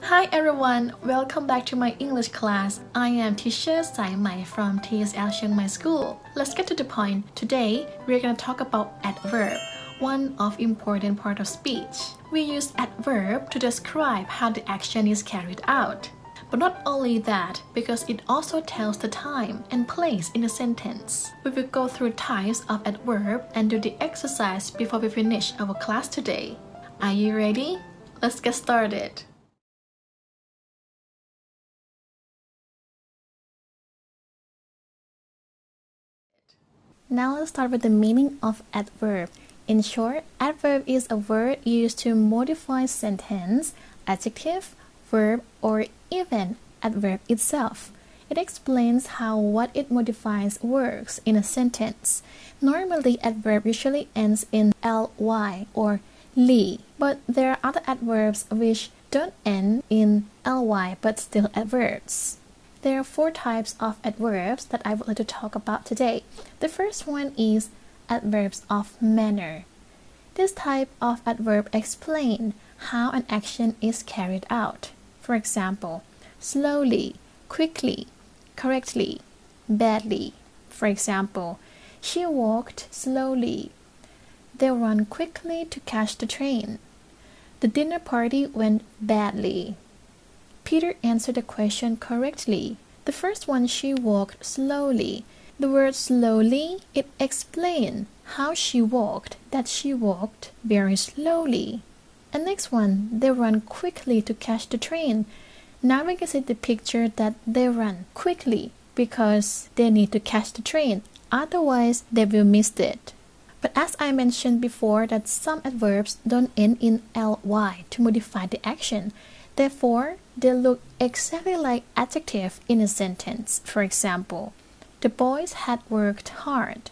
Hi everyone, welcome back to my English class. I am Teacher Saimai from TSL Chiang Mai School. Let's get to the point. Today, we're going to talk about adverb, one of important part of speech. We use adverb to describe how the action is carried out. But not only that, because it also tells the time and place in a sentence. We will go through types of adverb and do the exercise before we finish our class today. Are you ready? Let's get started. Now let's start with the meaning of adverb. In short, adverb is a word used to modify sentence, adjective, verb, or even adverb itself. It explains how what it modifies works in a sentence. Normally, adverb usually ends in ly or li, but there are other adverbs which don't end in ly but still adverbs. There are 4 types of adverbs that I would like to talk about today. The first one is adverbs of manner. This type of adverb explains how an action is carried out. For example, slowly, quickly, correctly, badly. For example, she walked slowly. They ran quickly to catch the train. The dinner party went badly. Peter answered the question correctly. The first one, she walked slowly. The word slowly, it explains how she walked, that she walked very slowly. And next one, they run quickly to catch the train. Now we can see the picture that they run quickly because they need to catch the train. Otherwise, they will miss it. But as I mentioned before that some adverbs don't end in ly to modify the action. Therefore, they look exactly like adjective in a sentence. For example, the boys had worked hard.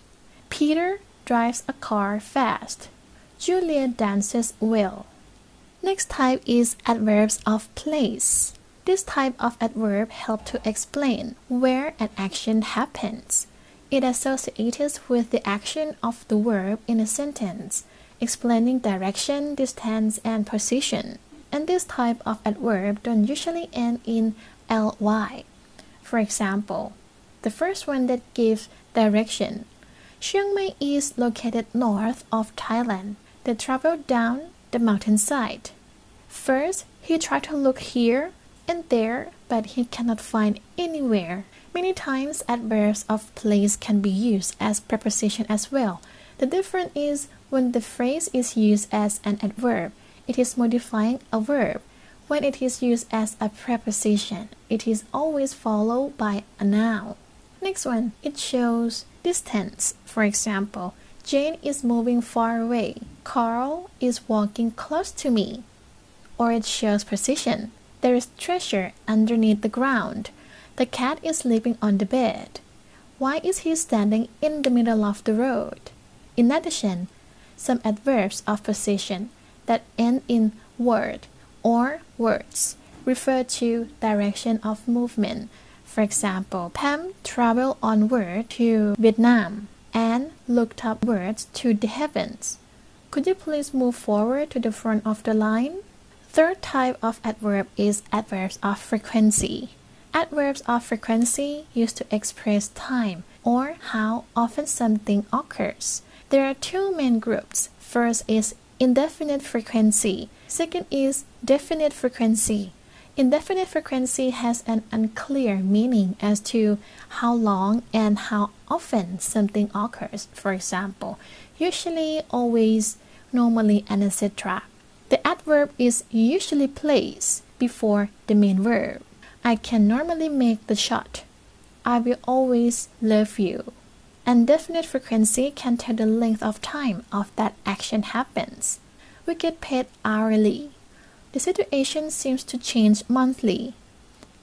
Peter drives a car fast. Julia dances well. Next type is adverbs of place. This type of adverb helps to explain where an action happens. It associates with the action of the verb in a sentence, explaining direction, distance, and position. And this type of adverb don't usually end in ly. For example, the first one that gives direction. Chiang Mai is located north of Thailand. They traveled down the mountainside. First, he tried to look here and there, but he cannot find anywhere. Many times, adverbs of place can be used as preposition as well. The difference is when the phrase is used as an adverb, it is modifying a verb. When it is used as a preposition, it is always followed by a noun. Next one, it shows distance. For example, Jane is moving far away. Carl is walking close to me. Or it shows position. There is treasure underneath the ground. The cat is sleeping on the bed. Why is he standing in the middle of the road? In addition, some adverbs of position that end in word or words refer to direction of movement. For example, Pam traveled onward to Vietnam and looked upwards to the heavens. Could you please move forward to the front of the line? Third type of adverb is adverbs of frequency. Adverbs of frequency used to express time or how often something occurs. There are 2 main groups. First is indefinite frequency. Second is definite frequency. Indefinite frequency has an unclear meaning as to how long and how often something occurs. For example, usually, always, normally, and etc. The adverb is usually placed before the main verb. I can normally make the shot. I will always love you. And definite frequency can tell the length of time of that action happens. We get paid hourly. The situation seems to change monthly.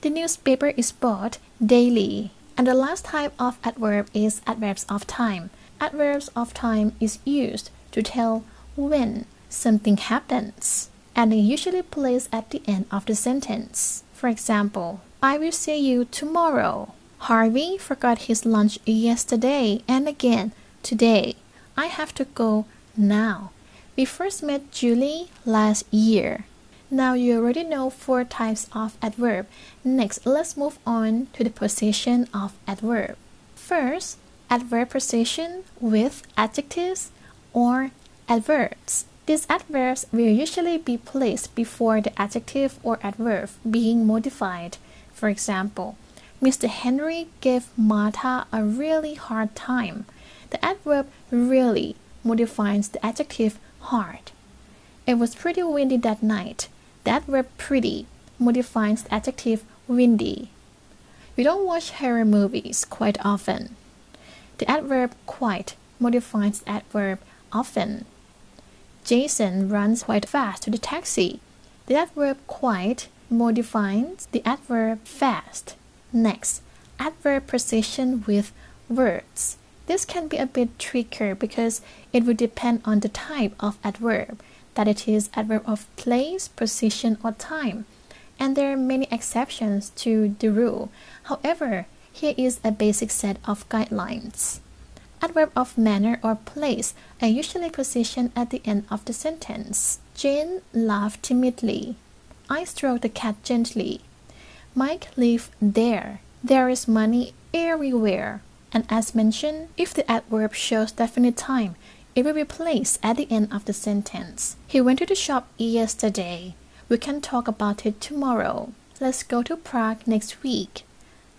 The newspaper is bought daily. And the last type of adverb is adverbs of time. Adverbs of time is used to tell when something happens, and they usually placed at the end of the sentence. For example, I will see you tomorrow. Harvey forgot his lunch yesterday and again today. I have to go now. We first met Julie last year. Now you already know 4 types of adverb. Next, let's move on to the position of adverb. First, adverb position with adjectives or adverbs. These adverbs will usually be placed before the adjective or adverb being modified. For example, Mr. Henry gave Martha a really hard time. The adverb really modifies the adjective hard. It was pretty windy that night. The adverb pretty modifies the adjective windy. We don't watch horror movies quite often. The adverb quite modifies the adverb often. Jason runs quite fast to the taxi. The adverb quite modifies the adverb fast. Next, adverb position with words. This can be a bit trickier because it will depend on the type of adverb, that it is adverb of place, position, or time. And there are many exceptions to the rule. However, here is a basic set of guidelines. Adverb of manner or place are usually positioned at the end of the sentence. Jane laughed timidly. I stroked the cat gently. Mike lived there. There is money everywhere. And as mentioned, if the adverb shows definite time, it will be placed at the end of the sentence. He went to the shop yesterday. We can talk about it tomorrow. Let's go to Prague next week.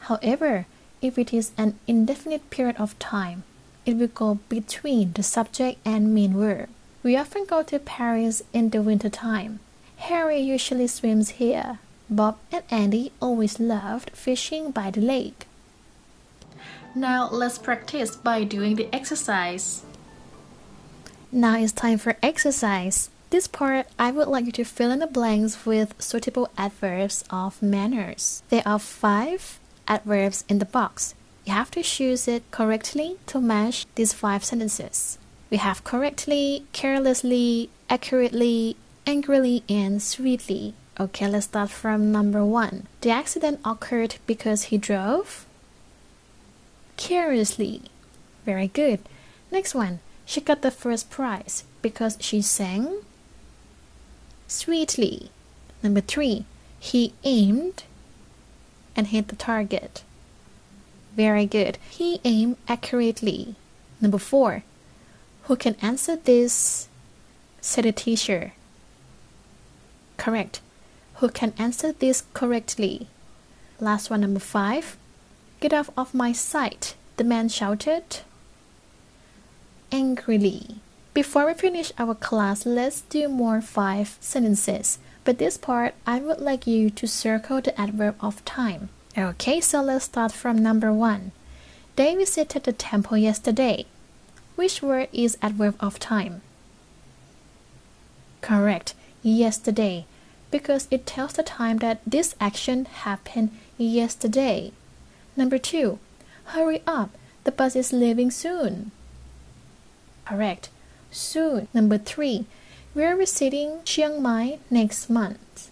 However, if it is an indefinite period of time, it will go between the subject and main verb. We often go to Paris in the winter time. Harry usually swims here. Bob and Andy always loved fishing by the lake. Now let's practice by doing the exercise. Now it's time for exercise. This part, I would like you to fill in the blanks with suitable adverbs of manners. There are 5 adverbs in the box. You have to choose it correctly to match these 5 sentences. We have correctly, carelessly, accurately, angrily, and sweetly. Okay, let's start from number 1. The accident occurred because he drove carelessly. Very good. Next one. She got the first prize because she sang sweetly. Number 3. He aimed and hit the target. Very good. He aimed accurately. Number 4. Who can answer this? Said the teacher. Correct. Who can answer this correctly? Last one, number 5. Get off of my sight, the man shouted angrily. Before we finish our class, let's do more 5 sentences. But this part, I would like you to circle the adverb of time. Okay, so let's start from number 1. They visited the temple yesterday. Which word is adverb of time? Correct, yesterday, because it tells the time that this action happened yesterday. Number 2. Hurry up, the bus is leaving soon. Correct, soon. Number 3. We're visiting Chiang Mai next month.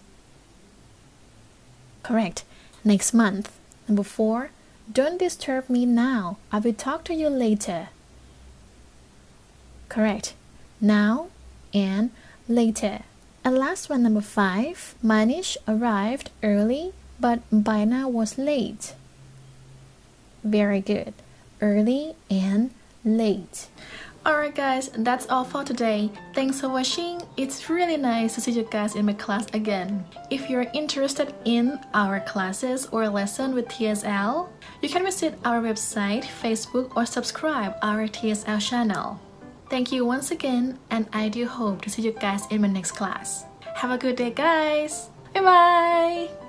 Correct, next month. Number 4. Don't disturb me now. I will talk to you later. Correct, now and later. And last one, number 5. Manish arrived early, but Baina was late. Very good. Early and late. Alright guys, that's all for today. Thanks for watching. It's really nice to see you guys in my class again. If you're interested in our classes or lesson with TSL, you can visit our website, Facebook, or subscribe our TSL channel. Thank you once again, and I do hope to see you guys in my next class. Have a good day guys. Bye bye.